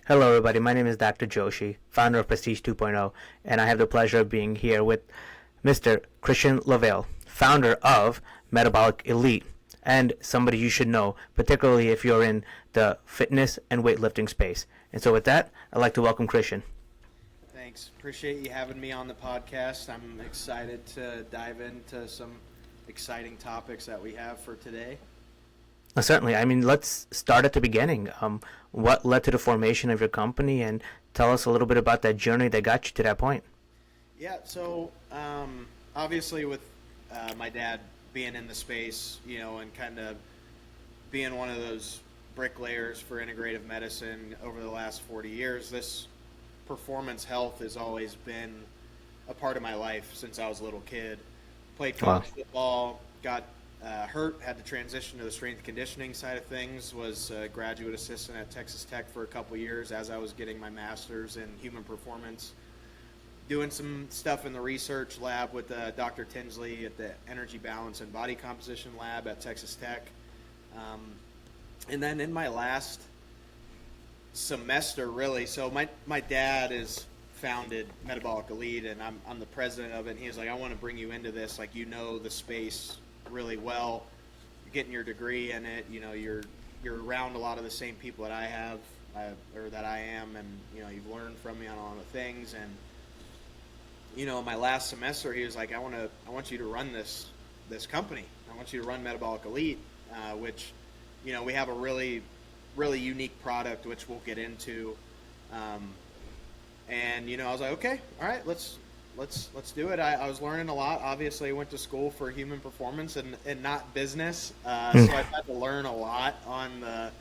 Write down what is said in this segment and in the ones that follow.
Hello, everybody. My name is Dr. Joshi, founder of Prestige 2.0, and I have the pleasure of being here with Mr. Christian LaValle, founder of Metabolic Elite, and somebody you should know, particularly if you're in the fitness and weightlifting space. And so with that, I'd like to welcome Christian. Thanks. Appreciate you having me on the podcast. I'm excited to dive into some exciting topics that we have for today. Certainly. Let's start at the beginning. What led to the formation of your company, and tell us a little bit about that journey that got you to that point. Yeah, so obviously with my dad being in the space, and kind of being one of those bricklayers for integrative medicine over the last 40 years, this performance health has always been a part of my life since I was a little kid. Played college football, got hurt, had to transition to the strength conditioning side of things, was a graduate assistant at Texas Tech for a couple years as I was getting my master's in human performance, doing some stuff in the research lab with Dr. Tinsley at the Energy Balance and Body Composition Lab at Texas Tech. And then in my last semester, really, so my dad is founded Metabolic Elite, and I'm the president of it, and he's like, I want to bring you into this, like, the space really well. You're getting your degree in it, you're around a lot of the same people that I have, or that I am, and you've learned from me on a lot of things. And my last semester, he was like, I want you to run this company. I want you to run Metabolic Elite, which we have a really unique product, which we'll get into. And I was like, okay, all right, let's do it. I was learning a lot. Obviously, I went to school for human performance and not business, so I've had to learn a lot on the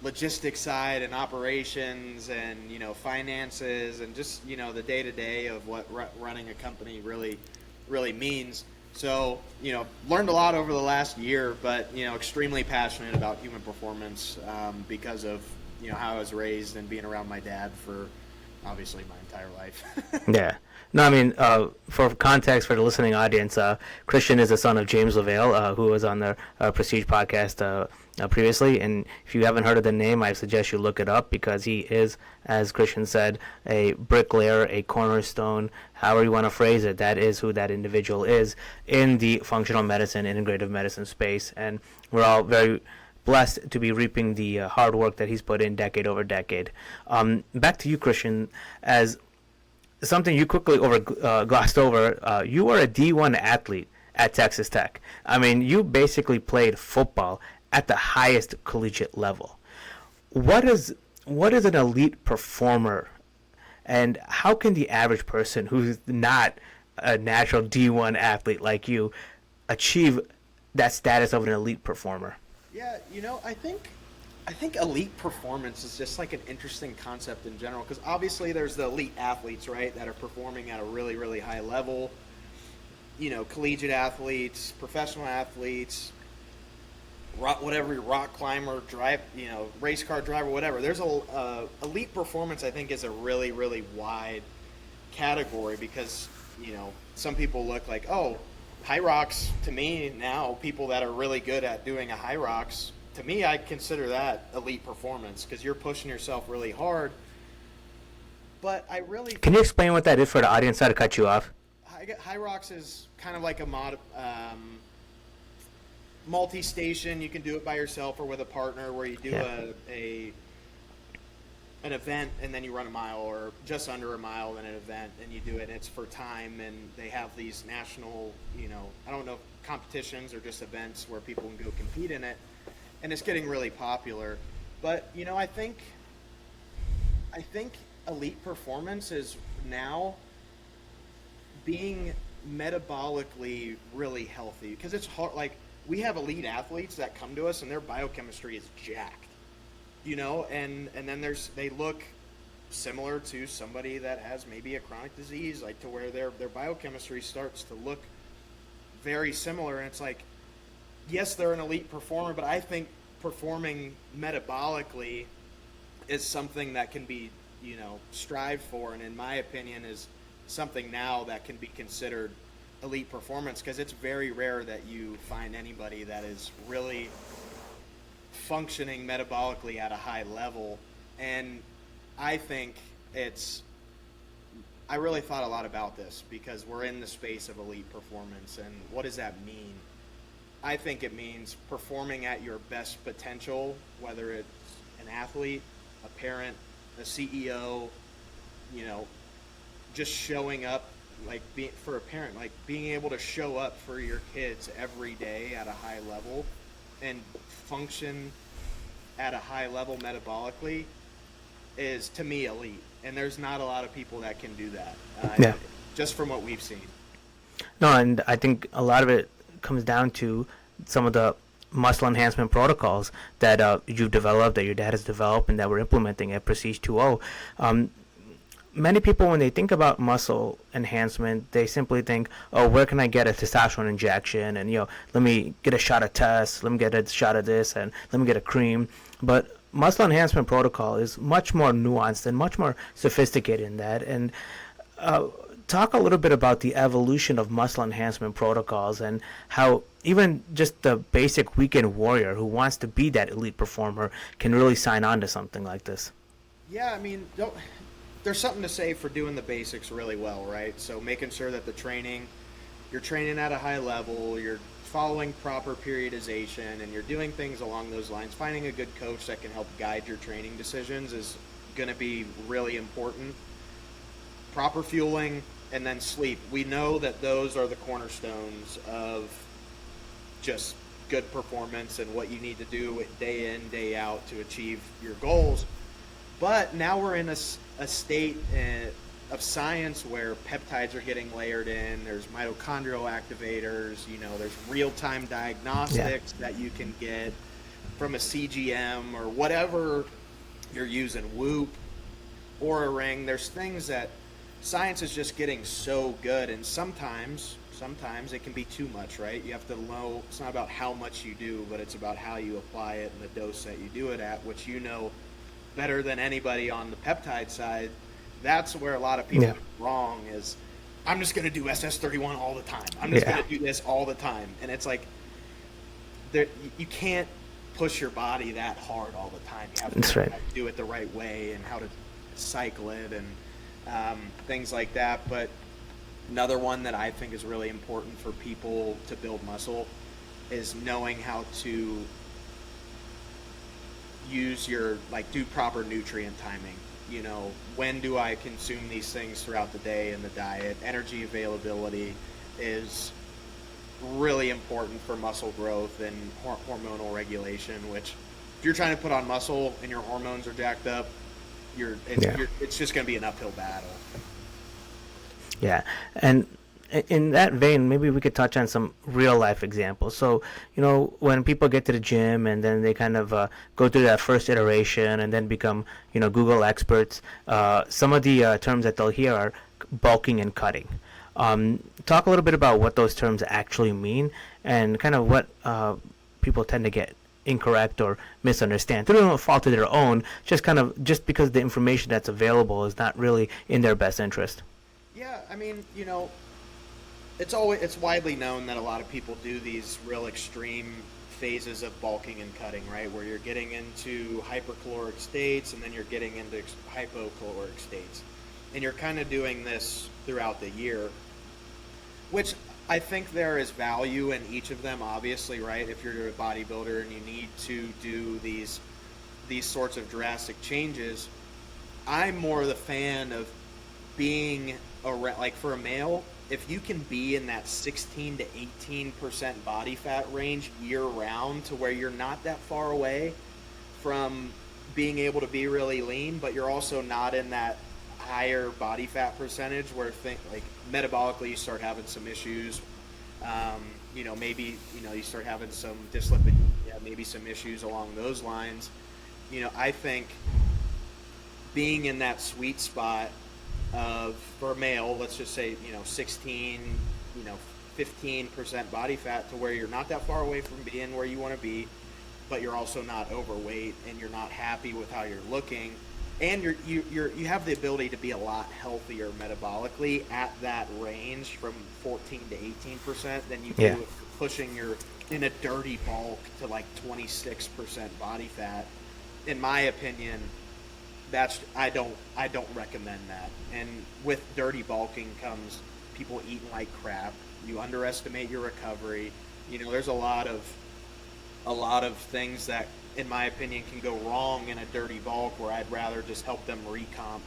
logistics side and operations and finances and just the day-to-day of what running a company really means. So learned a lot over the last year, but extremely passionate about human performance because of how I was raised and being around my dad for obviously my entire life. Yeah. No, for context for the listening audience, Christian is the son of James LaValle, who was on the Prestige podcast previously. And if you haven't heard of the name, I suggest you look it up, because he is, as Christian said, a bricklayer, a cornerstone, however you want to phrase it. That is who that individual is in the functional medicine, integrative medicine space. And we're all very blessed to be reaping the hard work that he's put in decade over decade. Back to you, Christian, as something you quickly glossed over. You were a D1 athlete at Texas Tech. You basically played football at the highest collegiate level. What is an elite performer, and how can the average person who's not a natural D1 athlete like you achieve that status of an elite performer? Yeah, I think elite performance is just like an interesting concept in general, because obviously there's the elite athletes, right, that are performing at a really, really high level. Collegiate athletes, professional athletes, whatever, rock climber, race car driver, whatever. There's elite performance, I think, is a really, really wide category, because some people look like, oh, high rocks, to me now, people that are really good at doing a high rocks, to me, I consider that elite performance, because you're pushing yourself really hard. But I really... Can you explain what that is for the audience? Sorry to cut you off. High rocks is kind of like a multi-station. You can do it by yourself or with a partner, where you do an event and then you run a mile, or just under a mile in an event, and you do it, and it's for time, and they have these national, I don't know, competitions or just events where people can go compete in it, and it's getting really popular. But I think elite performance is now being metabolically really healthy, because it's hard. Like, we have elite athletes that come to us and their biochemistry is jacked, and then they look similar to somebody that has maybe a chronic disease, like, to where their biochemistry starts to look very similar. And it's like, yes, they're an elite performer, but I think performing metabolically is something that can be, strived for, and in my opinion is something now that can be considered elite performance, because it's very rare that you find anybody that is really functioning metabolically at a high level. And I think I really thought a lot about this because we're in the space of elite performance, and what does that mean? I think it means performing at your best potential, whether it's an athlete, a parent, a CEO, just showing up, for a parent, like being able to show up for your kids every day at a high level and function at a high level metabolically is, to me, elite. And there's not a lot of people that can do that, Yeah. just from what we've seen. No, and I think a lot of it comes down to some of the muscle enhancement protocols that you've developed, that your dad has developed, and that we're implementing at Prestige 2.0. Many people, when they think about muscle enhancement, they simply think, oh, where can I get a testosterone injection? And, let me get a shot of test, let me get a shot of this, and let me get a cream. But muscle enhancement protocol is much more nuanced and much more sophisticated in that. And talk a little bit about the evolution of muscle enhancement protocols and how even just the basic weekend warrior who wants to be that elite performer can really sign on to something like this. Yeah, I mean, there's something to say for doing the basics really well, right? So making sure that you're training at a high level, you're following proper periodization, and you're doing things along those lines. Finding a good coach that can help guide your training decisions is going to be really important. Proper fueling and then sleep. We know that those are the cornerstones of just good performance and what you need to do day in, day out to achieve your goals. But now we're in a state of science where peptides are getting layered in. There's mitochondrial activators. There's real-time diagnostics that you can get from a CGM or whatever you're using, Whoop or a Ring. There's things that science is just getting so good, and sometimes it can be too much, right? You have to know it's not about how much you do, but it's about how you apply it and the dose that you do it at, which better than anybody on the peptide side. That's where a lot of people are wrong is, I'm just going to do SS31 all the time. I'm just going to do this all the time. And it's like, you can't push your body that hard all the time. You have to do it the right way and how to cycle it and things like that. But another one that I think is really important for people to build muscle is knowing how to do proper nutrient timing. When do I consume these things throughout the day in the diet? Energy availability is really important for muscle growth and hormonal regulation, which if you're trying to put on muscle and your hormones are jacked up, it's just going to be an uphill battle. Yeah. And in that vein, maybe we could touch on some real life examples. So, when people get to the gym and then they kind of go through that first iteration and then become, Google experts, some of the terms that they'll hear are bulking and cutting. Talk a little bit about what those terms actually mean and kind of what people tend to get incorrect or misunderstand through no fault of their own, just because the information that's available is not really in their best interest. Yeah, I mean, it's widely known that a lot of people do these real extreme phases of bulking and cutting, right? Where you're getting into hypercaloric states and then you're getting into hypocaloric states. And you're kind of doing this throughout the year, which I think there is value in each of them, obviously, right? If you're a bodybuilder and you need to do these sorts of drastic changes, I'm more the fan of being like for a male, if you can be in that 16 to 18% body fat range year round to where you're not that far away from being able to be really lean, but you're also not in that higher body fat percentage where metabolically you start having some issues. Maybe you start having some dyslipidemia, maybe some issues along those lines. I think being in that sweet spot of, for a male, let's just say 16, 15% body fat to where you're not that far away from being where you want to be, but you're also not overweight and you're not happy with how you're looking, and you have the ability to be a lot healthier metabolically at that range from 14 to 18% than you do pushing your in a dirty bulk to like 26% body fat. In my opinion, I don't recommend that. And with dirty bulking comes people eating like crap. You underestimate your recovery. There's a lot of things that, in my opinion, can go wrong in a dirty bulk, where I'd rather just help them recomp.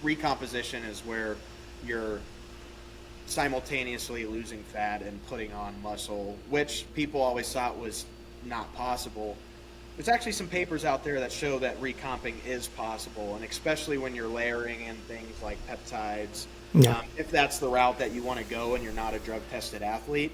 Recomposition is where you're simultaneously losing fat and putting on muscle, which people always thought was not possible. There's actually some papers out there that show that recomping is possible, and especially when you're layering in things like peptides. Yeah. If that's the route that you want to go and you're not a drug-tested athlete,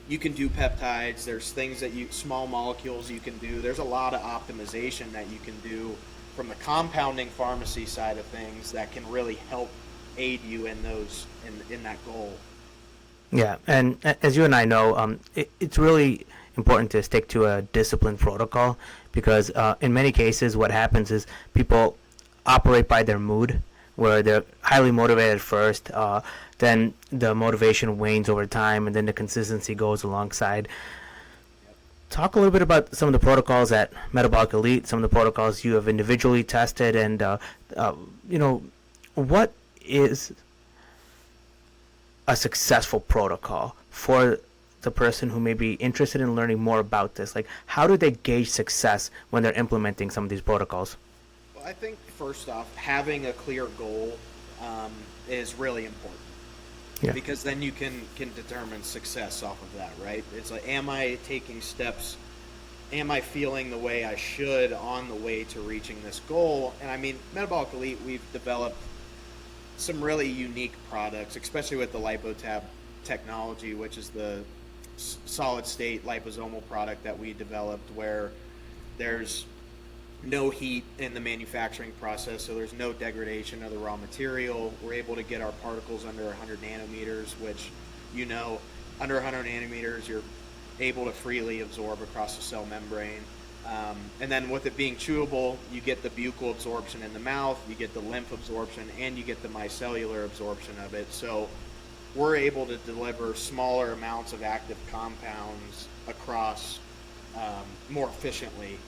you can do peptides. There's things small molecules you can do. There's a lot of optimization that you can do from the compounding pharmacy side of things that can really help aid you in that goal. Yeah, and as you and I know, it's really important to stick to a disciplined protocol, because in many cases what happens is people operate by their mood, where they're highly motivated first, then the motivation wanes over time, and then the consistency goes alongside. Talk a little bit about some of the protocols at Metabolic Elite, some of the protocols you have individually tested, and what is a successful protocol for the person who may be interested in learning more about this? Like, how do they gauge success when they're implementing some of these protocols? Well, I think first off, having a clear goal is really important. Yeah. Because then you can determine success off of that, right? It's like, am I taking steps? Am I feeling the way I should on the way to reaching this goal? And I mean, Metabolic Elite, we've developed some really unique products, especially with the LipoTab technology, which is the solid state liposomal product that we developed, where there's no heat in the manufacturing process, so there's no degradation of the raw material. We're able to get our particles under 100 nanometers, which, under 100 nanometers, you're able to freely absorb across the cell membrane. And then with it being chewable, you get the buccal absorption in the mouth, you get the lymph absorption, and you get the micellular absorption of it. So we're able to deliver smaller amounts of active compounds across more efficiently.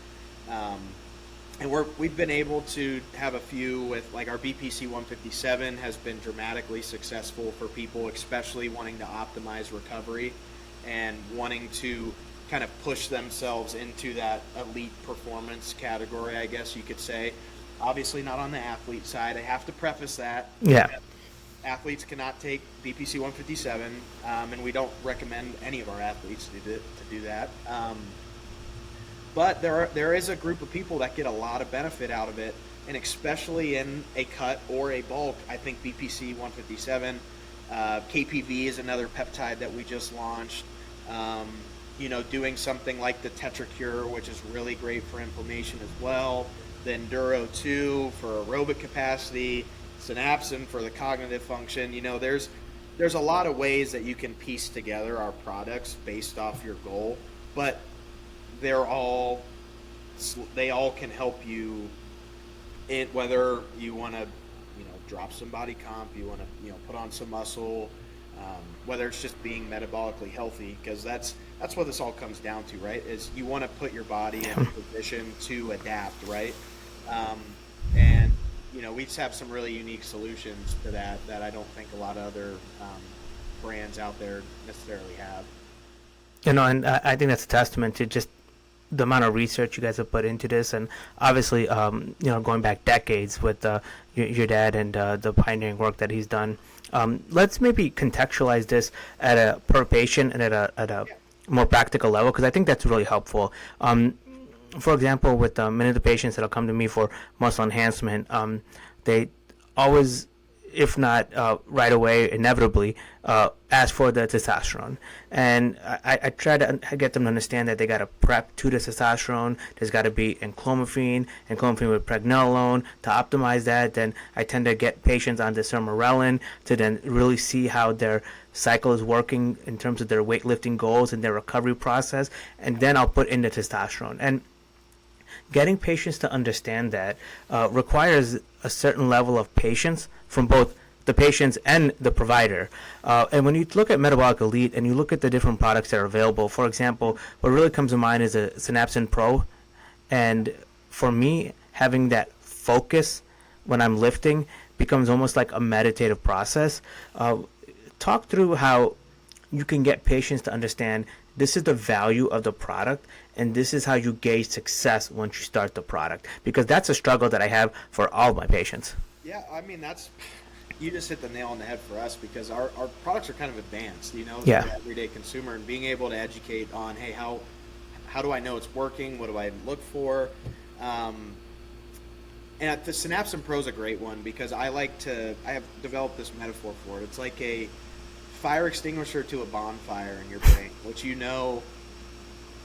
And we've been able to have a few with, like, our BPC 157 has been dramatically successful for people, especially wanting to optimize recovery and wanting to kind of push themselves into that elite performance category, I guess you could say. Obviously not on the athlete side. I have to preface that. Yeah. Athletes cannot take BPC 157, and we don't recommend any of our athletes to do that. But there is a group of people that get a lot of benefit out of it, and especially in a cut or a bulk. I think BPC 157, KPV is another peptide that we just launched. Doing something like the TetraCure, which is really great for inflammation as well. The Enduro 2 for aerobic capacity, Synapsin for the cognitive function. There's a lot of ways that you can piece together our products based off your goal, but they all can help you in whether you want to drop some body comp, you want to put on some muscle, whether it's just being metabolically healthy, because that's what this all comes down to, right? Is you want to put your body in a position to adapt, right? And we just have some really unique solutions to that I don't think a lot of other brands out there necessarily have. And I think that's a testament to just the amount of research you guys have put into this, and obviously, going back decades with your dad and the pioneering work that he's done. Let's maybe contextualize this at a per patient and at a more practical level, because I think that's really helpful. For example, with many of the patients that'll come to me for muscle enhancement, they always, if not right away, inevitably ask for the testosterone. And I try to get them to understand that they got to prep to the testosterone. There's got to be enclomiphene with pregnenolone to optimize that. Then I tend to get patients on the sermorelin to then really see how their cycle is working in terms of their weightlifting goals and their recovery process. And then I'll put in the testosterone. And getting patients to understand that requires a certain level of patience from both the patients and the provider. And when you look at Metabolic Elite and you look at the different products that are available, for example, what really comes to mind is a Synapsin Pro. And for me, having that focus when I'm lifting becomes almost like a meditative process. Talk through how you can get patients to understand this is the value of the product and this is how you gauge success once you start the product, because that's a struggle that I have for all my patients. Yeah, I mean, you just hit the nail on the head for us, because our products are kind of advanced, for Yeah. the everyday consumer, and being able to educate on, hey, how do I know it's working? What do I look for? And the Synapsin Pro is a great one, because I have developed this metaphor for it. It's like a fire extinguisher to a bonfire in your brain, which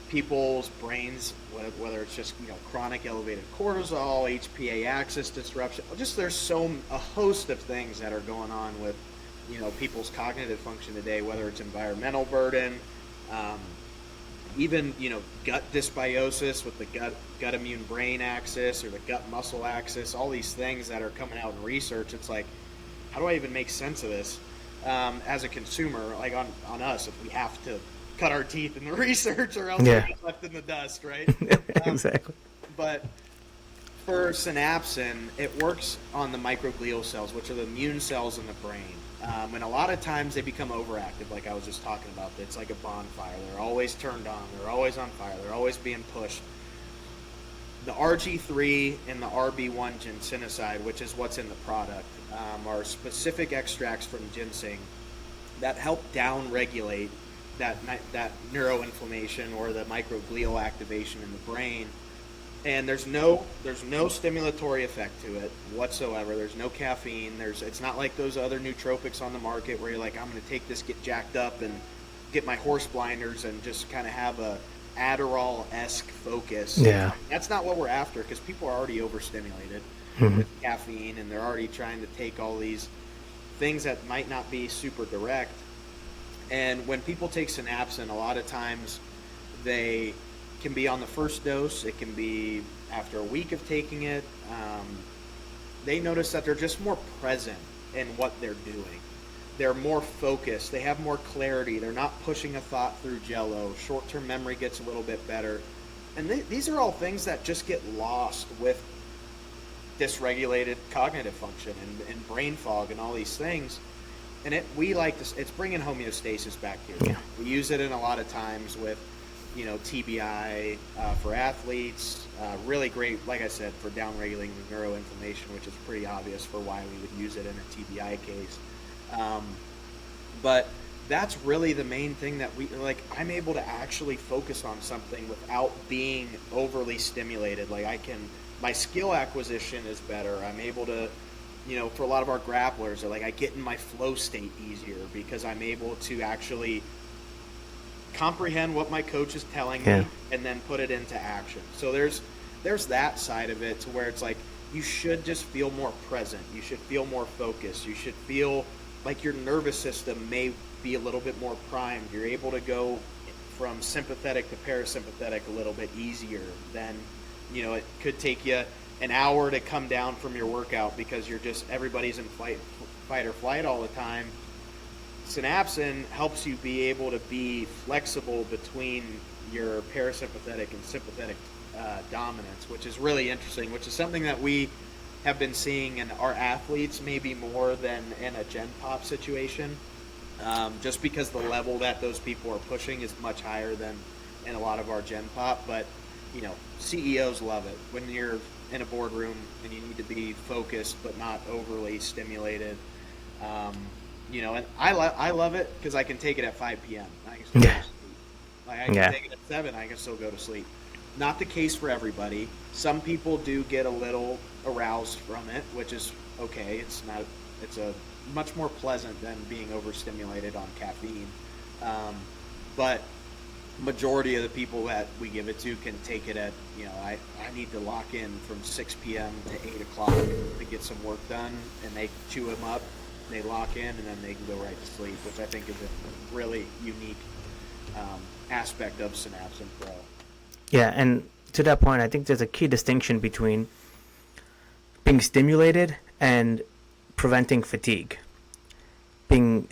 people's brains, whether it's just chronic elevated cortisol, HPA axis disruption, just there's a host of things that are going on with people's cognitive function today, whether it's environmental burden, even gut dysbiosis with the gut immune brain axis or the gut muscle axis, all these things that are coming out in research. It's like, how do I even make sense of this as a consumer, like on us, if we have to cut our teeth in the research, or else we get left in the dust, right? Exactly. But for Synapsin, it works on the microglial cells, which are the immune cells in the brain. And a lot of times they become overactive, like I was just talking about. It's like a bonfire. They're always turned on. They're always on fire. They're always being pushed. The RG3 and the RB1 ginsenoside, which is what's in the product, are specific extracts from ginseng that help down-regulate that neuroinflammation or the microglial activation in the brain. And there's no stimulatory effect to it whatsoever. There's no caffeine. It's not like those other nootropics on the market where you're like, I'm going to take this, get jacked up, and get my horse blinders and just kind of have a Adderall-esque focus. Yeah. That's not what we're after, because people are already overstimulated with caffeine, and they're already trying to take all these things that might not be super direct. And when people take Synapsin, a lot of times they can be on the first dose. It can be after a week of taking it. They notice that they're just more present in what they're doing. They're more focused. They have more clarity. They're not pushing a thought through jello. Short-term memory gets a little bit better. And these are all things that just get lost with dysregulated cognitive function and brain fog and all these things. And it's bringing homeostasis back here. Yeah. We use it in a lot of times with, TBI for athletes. Really great, like I said, for down-regulating neuroinflammation, which is pretty obvious for why we would use it in a TBI case. But that's really the main thing that I'm able to actually focus on something without being overly stimulated. My skill acquisition is better. I'm able to, for a lot of our grapplers, I get in my flow state easier because I'm able to actually comprehend what my coach is telling me and then put it into action. So there's that side of it, to where it's like, you should just feel more present. You should feel more focused. You should feel like your nervous system may be a little bit more primed. You're able to go from sympathetic to parasympathetic a little bit easier than, it could take you an hour to come down from your workout because everybody's in fight or flight all the time. Synapsin helps you be able to be flexible between your parasympathetic and sympathetic dominance, which is really interesting, which is something that we have been seeing in our athletes maybe more than in a Gen Pop situation, just because the level that those people are pushing is much higher than in a lot of our Gen Pop. But CEOs love it when you're in a boardroom and you need to be focused but not overly stimulated. And I love it because I can take it at 5 p.m. I can still go to sleep. I can take it at 7. I can still go to sleep. Not the case for everybody. Some people do get a little aroused from it, which is okay. It's a much more pleasant than being overstimulated on caffeine. But majority of the people that we give it to can take it at, I need to lock in from 6 p.m. to 8 o'clock to get some work done, and they chew them up, they lock in, and then they can go right to sleep, which I think is a really unique aspect of Synapsin Pro. Yeah, and to that point, I think there's a key distinction between being stimulated and preventing fatigue. Being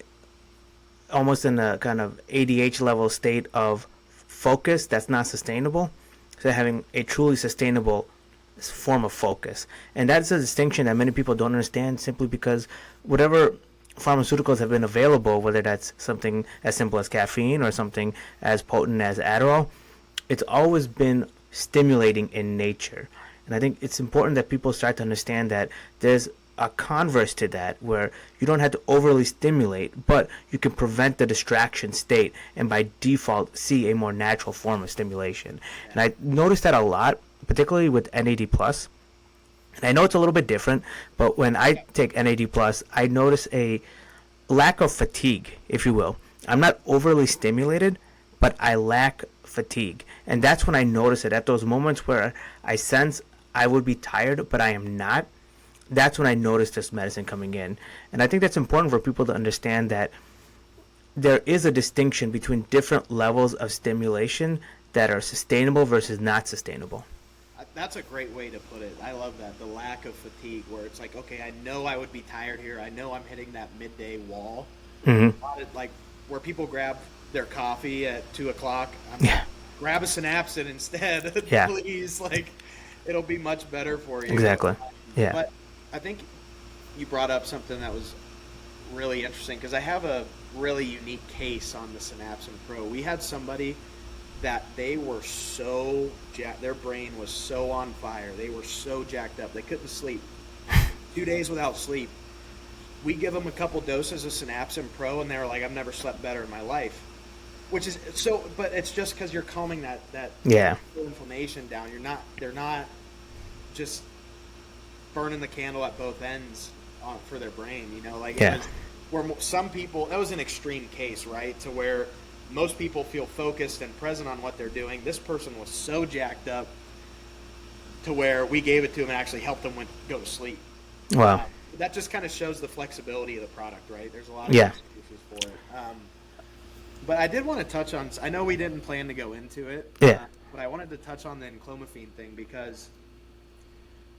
almost in a kind of ADH level state of focus that's not sustainable. So having a truly sustainable form of focus. And that's a distinction that many people don't understand, simply because whatever pharmaceuticals have been available, whether that's something as simple as caffeine or something as potent as Adderall, it's always been stimulating in nature. And I think it's important that people start to understand that there's a converse to that, where you don't have to overly stimulate, but you can prevent the distraction state and by default see a more natural form of stimulation. And I noticed that a lot, particularly with NAD+. And I know it's a little bit different, but when I take NAD+, I notice a lack of fatigue, if you will. I'm not overly stimulated, but I lack fatigue. And that's when I notice it, at those moments where I sense I would be tired, but I am not. That's when I notice this medicine coming in. And I think that's important for people to understand, that there is a distinction between different levels of stimulation that are sustainable versus not sustainable. That's a great way to put it. I love that, the lack of fatigue, where it's like, okay, I know I would be tired here. I know I'm hitting that midday wall. Like where people grab their coffee at 2 o'clock. Grab a Synapsin instead, please. Like, it'll be much better for you. Exactly. Yeah. But I think you brought up something that was really interesting, because I have a really unique case on the Synapsin Pro. We had somebody that they were so their brain was so on fire. They were so jacked up. They couldn't sleep. 2 days without sleep. We give them a couple doses of Synapsin Pro, and they were like, I've never slept better in my life. Which is so, but it's just because you're calming that inflammation down. They're not just burning the candle at both ends for their brain, where some people, that was an extreme case, right? To where most people feel focused and present on what they're doing. This person was so jacked up to where we gave it to him and actually helped him go to sleep. Wow. That just kind of shows the flexibility of the product, right? There's a lot of excuses for it. But I did want to touch on, I know we didn't plan to go into it, but I wanted to touch on the enclomiphene thing, because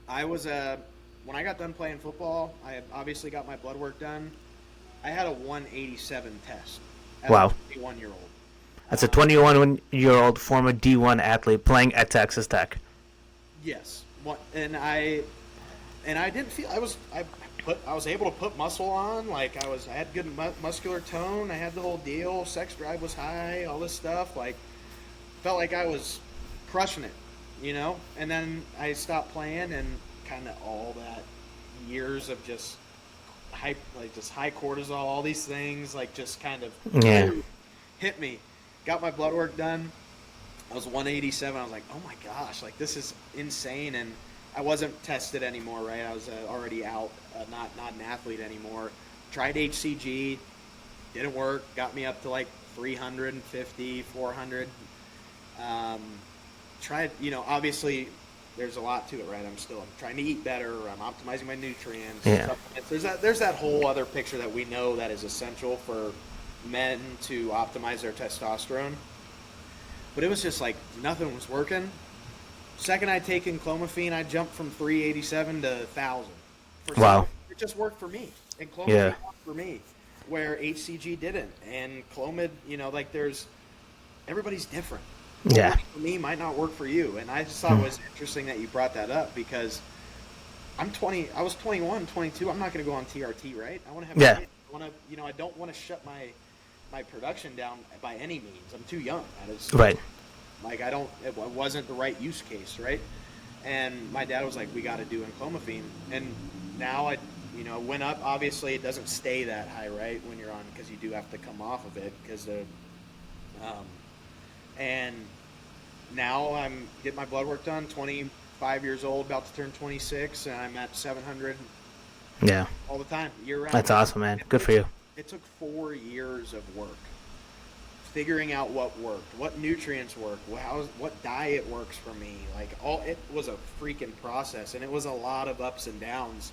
I was when I got done playing football, I had obviously got my blood work done. I had a 187 test as a 21-year-old. That's a 21-year-old former D1 athlete playing at Texas Tech. Yes. And I didn't feel, I was able to put muscle on. Like, I had good muscular tone. I had the whole deal. Sex drive was high, all this stuff. Like, felt like I was crushing it, And then I stopped playing, and kind of all that years of just high cortisol, all these things, like, just kind of hit me. Got my blood work done. I was 187. I was like, oh my gosh, like, this is insane. And I wasn't tested anymore, right? I was already out, not an athlete anymore. Tried HCG, didn't work. Got me up to like 350, 400. Tried, obviously there's a lot to it, right? I'm trying to eat better. I'm optimizing my nutrients. There's that whole other picture that we know that is essential for men to optimize their testosterone. But it was just like nothing was working. Second I'd taken clomiphene, I jumped from 387 to 1,000. Wow. It just worked for me. And clomiphene worked for me, where HCG didn't. And clomid, everybody's different. What works for me might not work for you. And I just thought it was interesting that you brought that up, because I was 21, 22. I'm not going to go on TRT, right? I want to have kids. I don't want to shut my production down by any means. I'm too young. Right. Like, it wasn't the right use case, right? And my dad was like, we got to do enclomiphene. And now I went up. Obviously, it doesn't stay that high, right, when you're on, because you do have to come off of it, because and now I'm getting my blood work done, 25 years old, about to turn 26, and I'm at 700 all the time, year-round. That's awesome, man. Good for you. It took 4 years of work, figuring out what worked, what nutrients work, what diet works for me. Like, it was a freaking process, and it was a lot of ups and downs.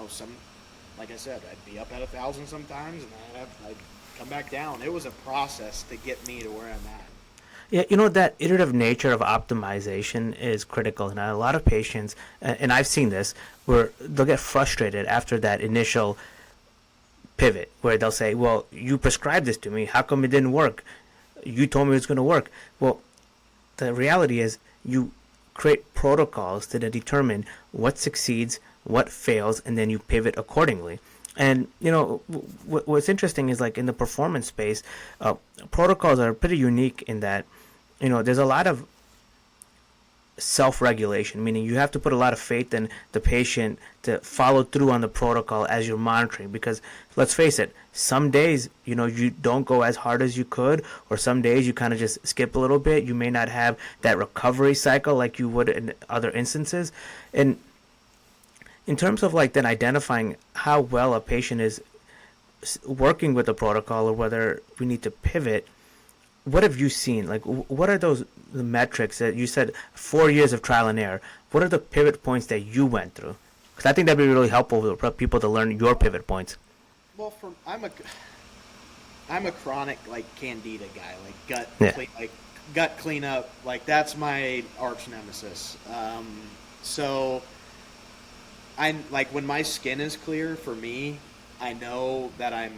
Some, like I said, I'd be up at 1,000 sometimes, and I'd come back down. It was a process to get me to where I'm at. Yeah, that iterative nature of optimization is critical. And a lot of patients, and I've seen this, where they'll get frustrated after that initial pivot, where they'll say, well, you prescribed this to me. How come it didn't work? You told me it was going to work. Well, the reality is you create protocols to determine what succeeds, what fails, and then you pivot accordingly. And what's interesting is, like, in the performance space, protocols are pretty unique in that there's a lot of self-regulation, meaning you have to put a lot of faith in the patient to follow through on the protocol as you're monitoring. Because let's face it, some days you don't go as hard as you could, or some days you kind of just skip a little bit. You may not have that recovery cycle like you would in other instances. And in terms of, like, then identifying how well a patient is working with the protocol, or whether we need to pivot, what have you seen? Like, what are the metrics that you said 4 years of trial and error? What are the pivot points that you went through? Because I think that'd be really helpful for people to learn your pivot points. Well, I'm a chronic, like, candida guy, like gut cleanup. Like, that's my arch nemesis. So I'm like, when my skin is clear, for me, I know that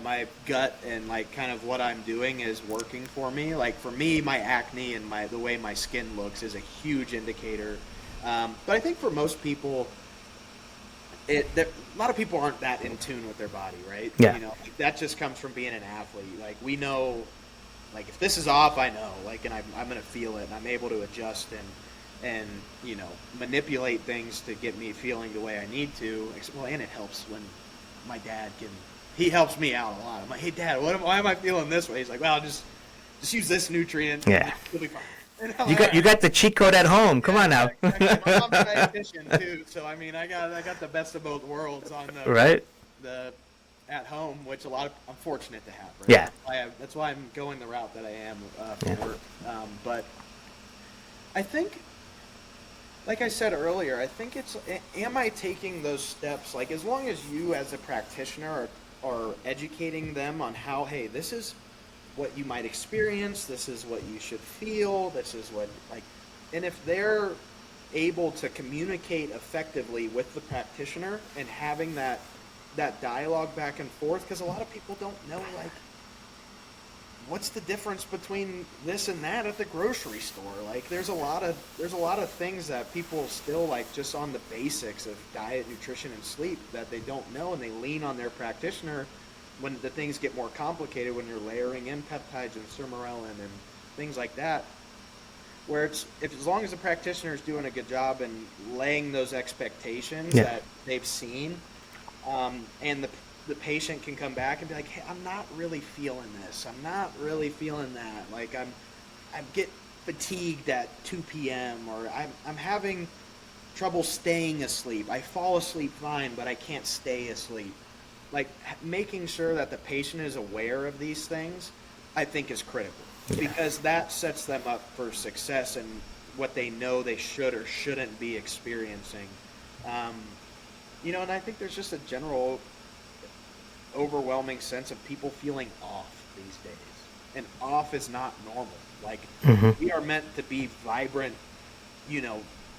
my gut and, like, kind of what I'm doing is working for me. Like, for me, my acne and the way my skin looks is a huge indicator. But I think for most people, a lot of people aren't that in tune with their body, right? Yeah. That just comes from being an athlete. Like, we know, like, if this is off, I know, like, and I'm going to feel it, and I'm able to adjust and manipulate things to get me feeling the way I need to. Well, and it helps when my dad he helps me out a lot. I'm like, hey, Dad, why am I feeling this way? He's like, well, just use this nutrient. Yeah. You'll be fine. You got the cheat code at home. Come on now. My mom's a dietitian too, so I mean, I got the best of both worlds on the at home, which I'm fortunate to have. Right? Yeah. That's why I'm going the route that I am for work. But I think, like I said earlier, I think it's, am I taking those steps? Like, as long as you as a practitioner are educating them on how, hey, this is what you might experience, this is what you should feel, this is what, like, and if they're able to communicate effectively with the practitioner and having that dialogue back and forth, because a lot of people don't know, like, what's the difference between this and that at the grocery store? Like, there's a lot of things that people still, like, just on the basics of diet, nutrition, and sleep that they don't know, and they lean on their practitioner when the things get more complicated, when you're layering in peptides and sermorelin and things like that, where as long as the practitioner is doing a good job and laying those expectations that they've seen, and the patient can come back and be like, hey, I'm not really feeling this. I'm not really feeling that. Like, I get fatigued at 2 p.m. or I'm having trouble staying asleep. I fall asleep fine, but I can't stay asleep. Like, making sure that the patient is aware of these things, I think, is critical, because that sets them up for success and what they know they should or shouldn't be experiencing. And I think there's just a general overwhelming sense of people feeling off these days, and off is not normal. Like, we are meant to be vibrant,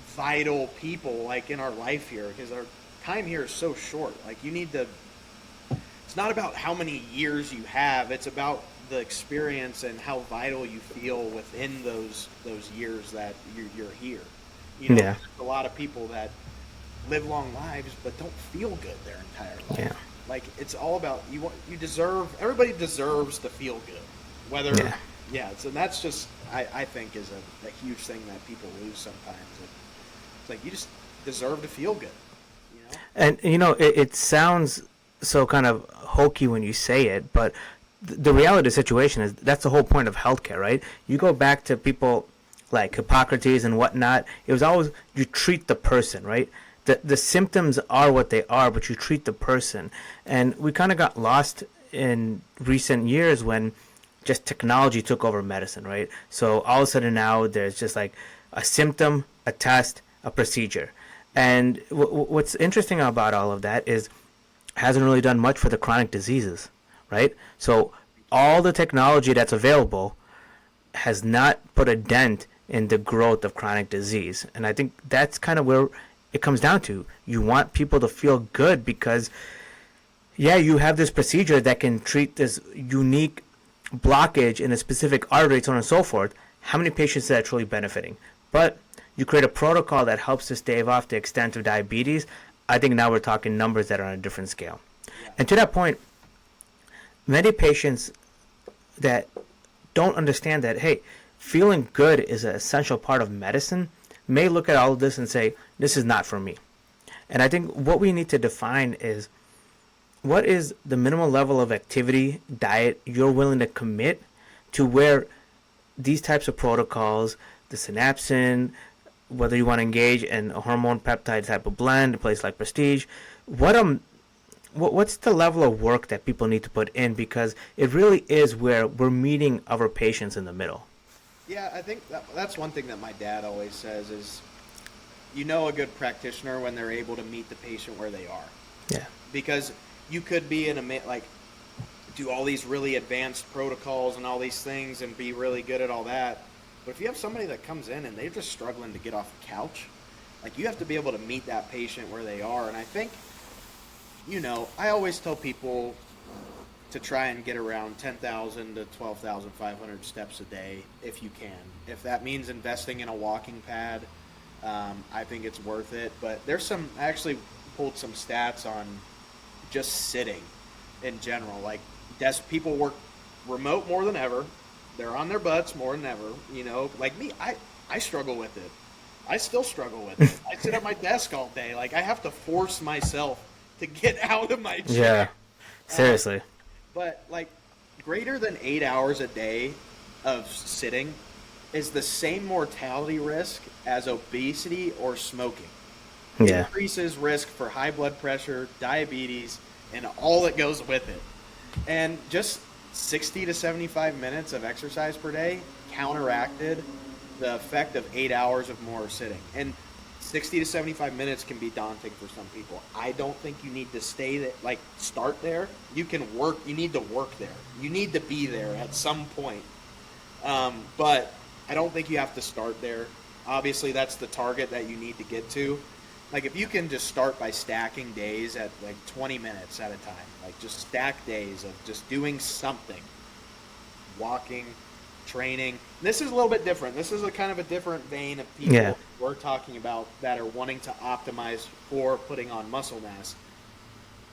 vital people, like, in our life here, because our time here is so short. Like, it's not about how many years you have, it's about the experience and how vital you feel within those years that you're here. There's a lot of people that live long lives but don't feel good their entire life. Yeah. Like, it's all about everybody deserves to feel good. So that's just, I think, is a huge thing that people lose sometimes. It's like, you just deserve to feel good. And it sounds so kind of hokey when you say it, but the reality of the situation is that's the whole point of healthcare, right? You go back to people like Hippocrates and whatnot. It was always, you treat the person, right? The symptoms are what they are, but you treat the person. And we kind of got lost in recent years when just technology took over medicine, right? So all of a sudden now there's just like a symptom, a test, a procedure. And what's interesting about all of that is hasn't really done much for the chronic diseases, right? So all the technology that's available has not put a dent in the growth of chronic disease. And I think that's kind of where it comes down to. You want people to feel good because, you have this procedure that can treat this unique blockage in a specific artery, so on and so forth. How many patients is that truly benefiting? but you create a protocol that helps to stave off the extent of diabetes, I think now we're talking numbers that are on a different scale. Yeah. And to that point, many patients that don't understand that, hey, feeling good is an essential part of medicine, may look at all of this and say, this is not for me. And I think what we need to define is, what is the minimum level of activity, diet you're willing to commit to where these types of protocols, the synapsin, whether you want to engage in a hormone peptide type of blend, a place like Prestige, what's the level of work that people need to put in? Because it really is where we're meeting our patients in the middle. Yeah, I think that's one thing that my dad always says is, you know, a good practitioner when they're able to meet the patient where they are. Yeah. Because you could be do all these really advanced protocols and all these things and be really good at all that. But if you have somebody that comes in and they're just struggling to get off the couch, like, you have to be able to meet that patient where they are. And I think, you know, I always tell people to try and get around 10,000 to 12,500 steps a day if you can. If that means investing in a walking pad, I think it's worth it. But I actually pulled some stats on just sitting in general. Like, people work remote more than ever. They're on their butts more than ever. You know, like me, I struggle with it. I still struggle with it. I sit at my desk all day. Like, I have to force myself to get out of my chair. Yeah, seriously. But, like, greater than 8 hours a day of sitting is the same mortality risk as obesity or smoking. Yeah. Increases risk for high blood pressure, diabetes, and all that goes with it. And just 60 to 75 minutes of exercise per day counteracted the effect of 8 hours of more sitting. And 60 to 75 minutes can be daunting for some people. I don't think you need to start there. You need to work there. You need to be there at some point. But I don't think you have to start there. Obviously, that's the target that you need to get to. Like, if you can just start by stacking days at, like, 20 minutes at a time. Like, just stack days of just doing something. Walking, training. This is a little bit different. This is a kind of a different vein of people we're talking about that are wanting to optimize for putting on muscle mass.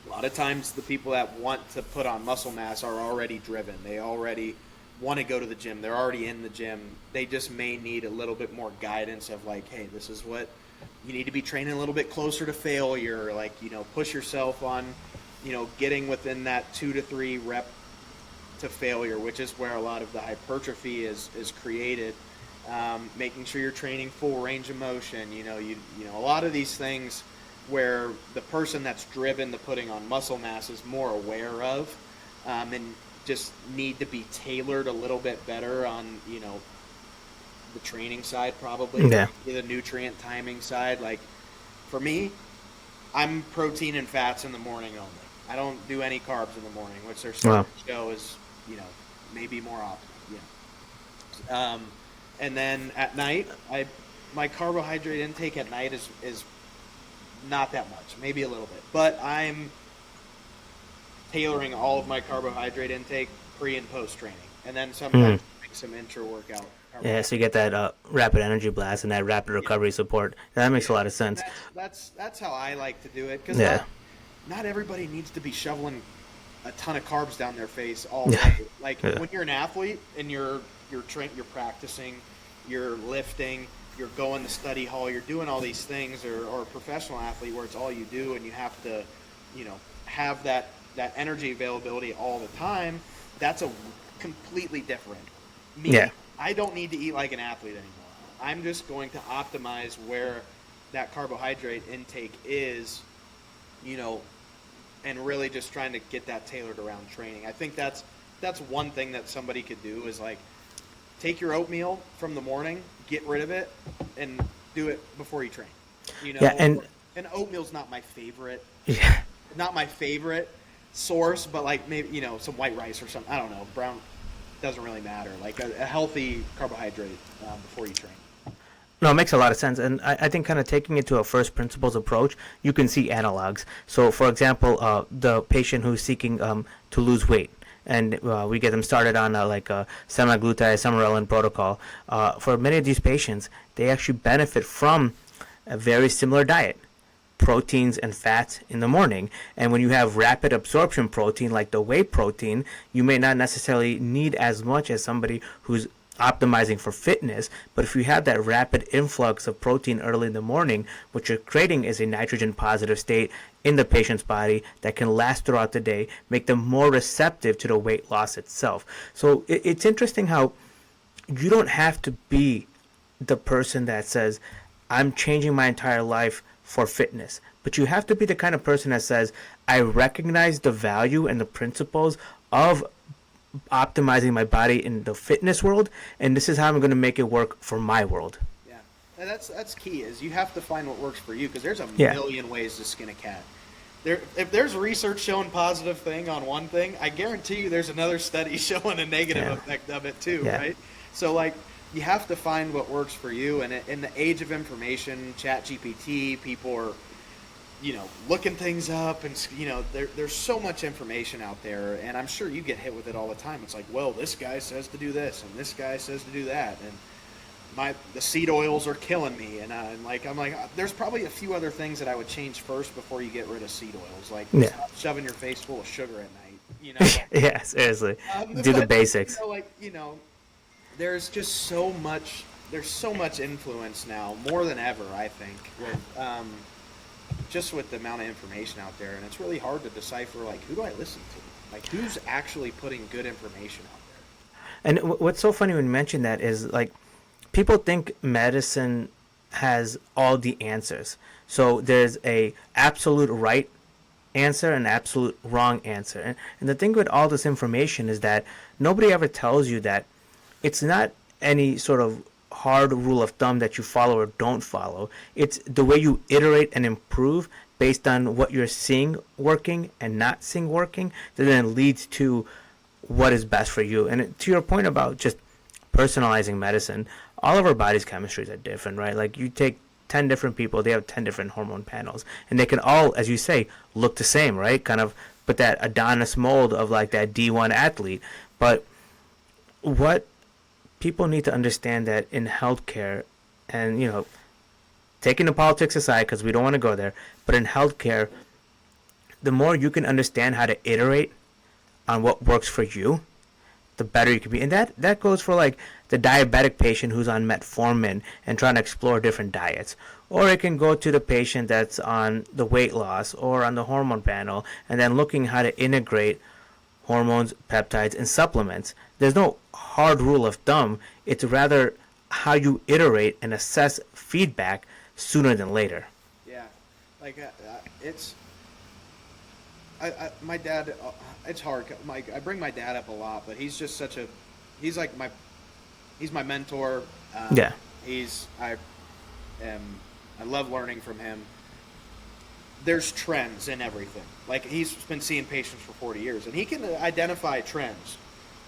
A lot of times the people that want to put on muscle mass are already driven. They already want to go to the gym. They're already in the gym. They just may need a little bit more guidance of, like, hey, this is what you need to be training a little bit closer to failure. Like, you know, push yourself on, you know, getting within that 2 to 3 rep to failure, which is where a lot of the hypertrophy is created. Making sure you're training full range of motion. You know, a lot of these things where the person that's driven to putting on muscle mass is more aware of, and just need to be tailored a little bit better on, you know, the training side, probably. Yeah. The nutrient timing side. Like, for me, I'm protein and fats in the morning only. I don't do any carbs in the morning, which they're starting to show is, you know, maybe more optimal. Yeah. And then at night, my carbohydrate intake at night is not that much, maybe a little bit, but I'm tailoring all of my carbohydrate intake pre and post training, and then sometimes make some intra workout. Yeah, so you get that rapid energy blast and that rapid recovery support. That makes a lot of sense. That's how I like to do it, because not everybody needs to be shoveling a ton of carbs down their face all day. Like, when you're an athlete and you're practicing, you're lifting, you're going to study hall, you're doing all these things, or a professional athlete where it's all you do and you have to, you know, have that energy availability all the time. That's a completely different. I don't need to eat like an athlete anymore. I'm just going to optimize where that carbohydrate intake is, you know, and really just trying to get that tailored around training. I think that's one thing that somebody could do is, like, take your oatmeal from the morning, get rid of it, and do it before you train. You know, and oatmeal's not my favorite. Yeah. Not my favorite source, but, like, maybe, you know, some white rice or something. I don't know. Brown doesn't really matter. Like, a healthy carbohydrate before you train. No, it makes a lot of sense. And I think kind of taking it to a first principles approach, you can see analogs. So, for example, the patient who's seeking to lose weight, and we get them started on like a semaglutide, sermorelin protocol. For many of these patients, they actually benefit from a very similar diet, proteins and fats in the morning. And when you have rapid absorption protein like the whey protein, you may not necessarily need as much as somebody who's optimizing for fitness. But if you have that rapid influx of protein early in the morning, what you're creating is a nitrogen positive state in the patient's body that can last throughout the day, make them more receptive to the weight loss itself. So it's interesting how you don't have to be the person that says, I'm changing my entire life for fitness. But you have to be the kind of person that says, I recognize the value and the principles of optimizing my body in the fitness world, and this is how I'm going to make it work for my world. Yeah, and that's key, is you have to find what works for you, because there's a million ways to skin a cat. If there's research showing positive thing on one thing, I guarantee you there's another study showing a negative effect of it too, right? So like, you have to find what works for you. And in the age of information, ChatGPT, people are, looking things up, and there's so much information out there, and I'm sure you get hit with it all the time. It's like, well, this guy says to do this, and this guy says to do that, and the seed oils are killing me, and I'm like, there's probably a few other things that I would change first before you get rid of seed oils, like stop shoving your face full of sugar at night, Yeah, seriously. Do the basics. There's just so much. There's so much influence now, more than ever, I think, with just with the amount of information out there, and it's really hard to decipher, like, who do I listen to? Like, who's actually putting good information out there? And what's so funny when you mention that is, like, people think medicine has all the answers. So there's a absolute right answer and absolute wrong answer. And the thing with all this information is that nobody ever tells you that it's not any sort of hard rule of thumb that you follow or don't follow. It's the way you iterate and improve based on what you're seeing working and not seeing working that then leads to what is best for you. And to your point about just personalizing medicine, all of our body's chemistries are different, right? Like, you take 10 different people, they have 10 different hormone panels, and they can all, as you say, look the same, right? Kind of put that Adonis mold of like that D1 athlete. But what people need to understand that in healthcare, and taking the politics aside because we don't want to go there, but in healthcare, the more you can understand how to iterate on what works for you, the better you can be. And that goes for like the diabetic patient who's on metformin and trying to explore different diets. Or it can go to the patient that's on the weight loss or on the hormone panel, and then looking how to integrate hormones, peptides, and supplements. There's no hard rule of thumb. It's rather how you iterate and assess feedback sooner than later. Yeah, like it's. My dad. It's hard. I bring my dad up a lot, but he's just he's like he's my mentor. I love learning from him. There's trends in everything. Like, he's been seeing patients for 40 years, and he can identify trends,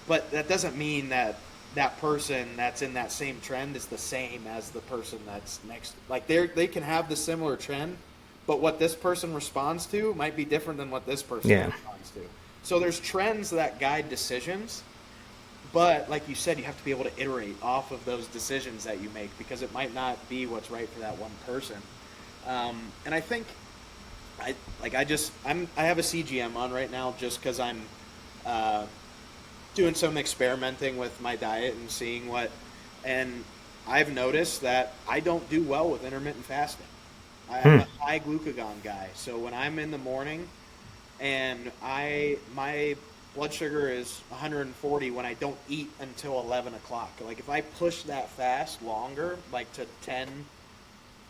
but that doesn't mean that that person that's in that same trend is the same as the person that's next. Like, they can have the similar trend, but what this person responds to might be different than what this person responds to. So there's trends that guide decisions, but like you said, you have to be able to iterate off of those decisions that you make, because it might not be what's right for that one person. And I think I have a CGM on right now just because I'm doing some experimenting with my diet and seeing and I've noticed that I don't do well with intermittent fasting. I'm a high glucagon guy, so when I'm in the morning and my blood sugar is 140 when I don't eat until 11 o'clock. Like, if I push that fast longer, like to 10,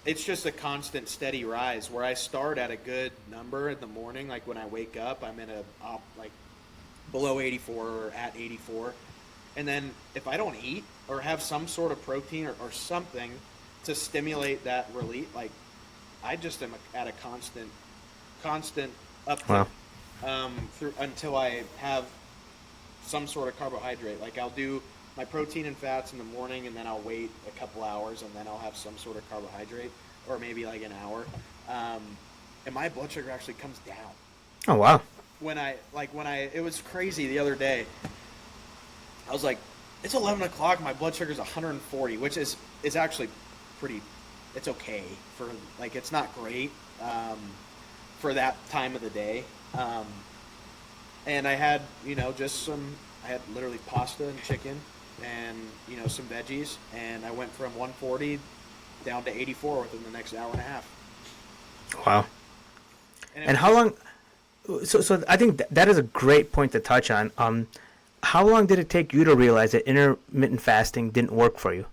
it's just a constant steady rise where I start at a good number in the morning. Like, when I wake up, I'm in like below 84 or at 84. And then if I don't eat or have some sort of protein or something to stimulate that relief, like, I just am at a constant uptick through until I have some sort of carbohydrate. Like, I'll do my protein and fats in the morning, and then I'll wait a couple hours, and then I'll have some sort of carbohydrate, or maybe like an hour. And my blood sugar actually comes down. Oh, wow. it was crazy the other day. I was like, it's 11 o'clock. My blood sugar's 140, which is actually pretty. It's okay for like it's not great for that time of the day. And I had I had literally pasta and chicken and some veggies, and I went from 140 down to 84 within the next hour and a half. Wow. And how long? So I think that is a great point to touch on. How long did it take you to realize that intermittent fasting didn't work for you?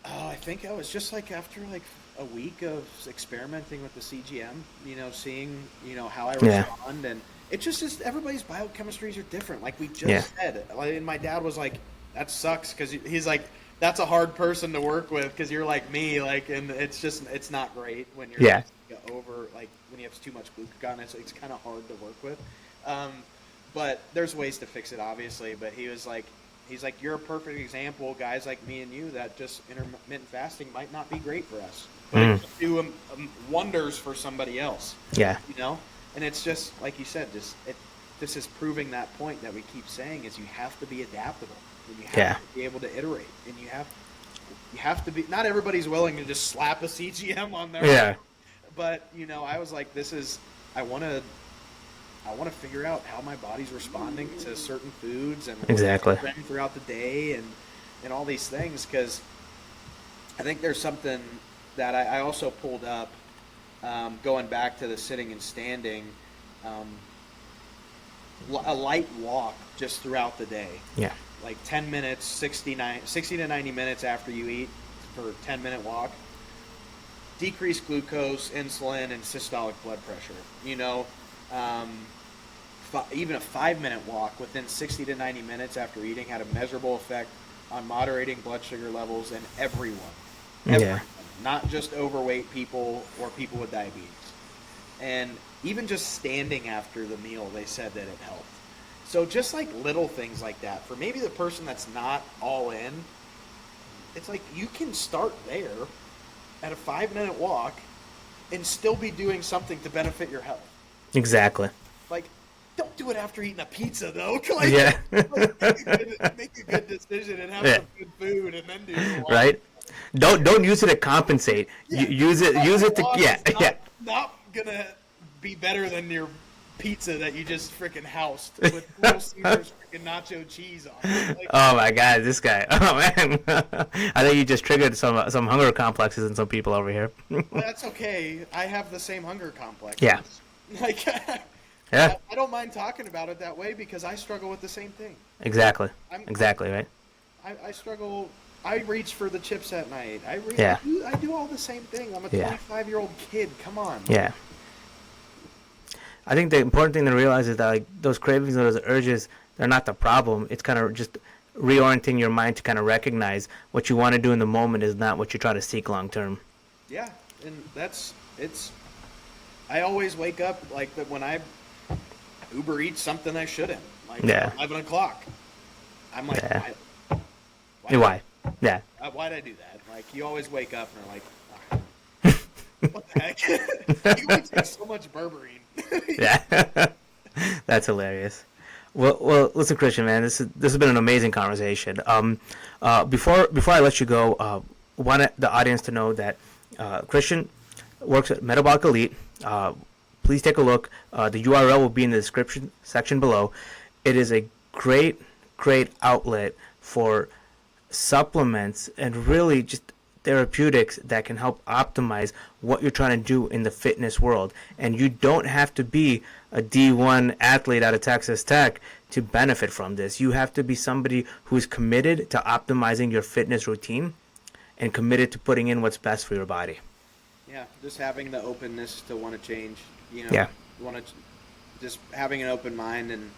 Oh, I think I was just like after like a week of experimenting with the CGM, seeing, how I respond. And it just everybody's biochemistries are different. Like we just said, and my dad was like, that sucks. Cause he's like, that's a hard person to work with. Cause you're like me, like, and it's not great when you're over, like when you have too much glucagon, it's kind of hard to work with. But there's ways to fix it, obviously. But he's like, you're a perfect example. Guys like me and you, that just intermittent fasting might not be great for us, but it can do wonders for somebody else. Yeah. And it's just like you said, this is proving that point that we keep saying is you have to be adaptable, and you have to be able to iterate, and you have to be. Not everybody's willing to just slap a CGM on there. Yeah. But I was like, I want to figure out how my body's responding to certain foods and exactly throughout the day and all these things, because I think there's something that I also pulled up going back to the sitting and standing, a light walk just throughout the day. Yeah. Like 10 minutes, 60 to 90 minutes after you eat for a 10-minute walk. Decrease glucose, insulin, and systolic blood pressure. Even a 5-minute walk within 60 to 90 minutes after eating had a measurable effect on moderating blood sugar levels in everyone. Not just overweight people or people with diabetes. And even just standing after the meal, they said that it helped. So just like little things like that, for maybe the person that's not all in, it's like you can start there at a 5-minute walk and still be doing something to benefit your health. Exactly. Like, don't do it after eating a pizza, though. Make a good decision and have some good food, and then do your walk. Right. Don't use it to compensate. Use it to Not gonna be better than your pizza that you just freaking housed with Little Caesars freaking nacho cheese on it. Like, oh my God, this guy! Oh man, I think you just triggered some hunger complexes in some people over here. That's okay. I have the same hunger complex. Yeah. Like, yeah. I don't mind talking about it that way because I struggle with the same thing. Exactly. Exactly right. I struggle. I reach for the chips at night. I do all the same thing. I'm a 25-year-old kid. Come on. Yeah. I think the important thing to realize is that like those cravings and those urges, they're not the problem. It's kind of just reorienting your mind to kind of recognize what you want to do in the moment is not what you try to seek long term. Yeah, and I always wake up like that when I Uber Eats something I shouldn't. Like 11 o'clock. I'm like, why? Yeah. Why'd I do that? Like, you always wake up and are like, what the heck? You would take so much berberine. Yeah. That's hilarious. Well, listen, Christian, man, this has been an amazing conversation. Before I let you go, want the audience to know that Christian works at Metabolic Elite. Please take a look. The URL will be in the description section below. It is a great outlet for supplements and really just therapeutics that can help optimize what you're trying to do in the fitness world. And you don't have to be a D1 athlete out of Texas Tech to benefit from this. You have to be somebody who's committed to optimizing your fitness routine and committed to putting in what's best for your body. Yeah, just having the openness to want to change, want to just having an open mind and,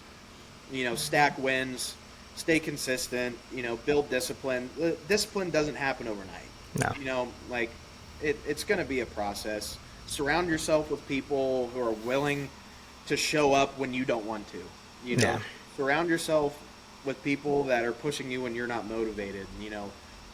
stack wins, stay consistent, build discipline. Discipline doesn't happen overnight. No. It's going to be a process. Surround yourself with people who are willing to show up when you don't want to. Surround yourself with people that are pushing you when you're not motivated.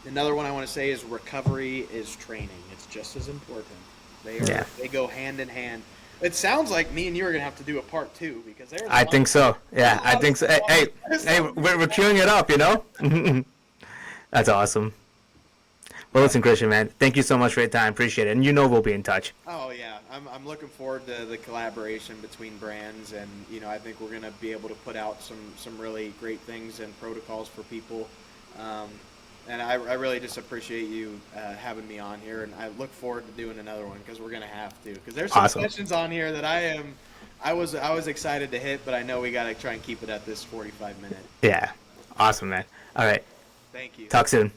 Another one I want to say is recovery is training. It's just as important. They go hand in hand. It sounds like me and you are gonna have to do a part 2 because there's. I think so. Yeah, I think so. Hey, we're queuing it up, you know? That's awesome. Well, listen, Christian, man, thank you so much for your time. Appreciate it. And you know we'll be in touch. Oh yeah, I'm looking forward to the collaboration between brands, and I think we're gonna be able to put out some really great things and protocols for people. And I really just appreciate you having me on here, and I look forward to doing another one because we're gonna have to. Because there's some Awesome. questions on here that I was excited to hit, but I know we gotta try and keep it at this 45-minute. Yeah. Awesome, man. All right. Thank you. Talk soon.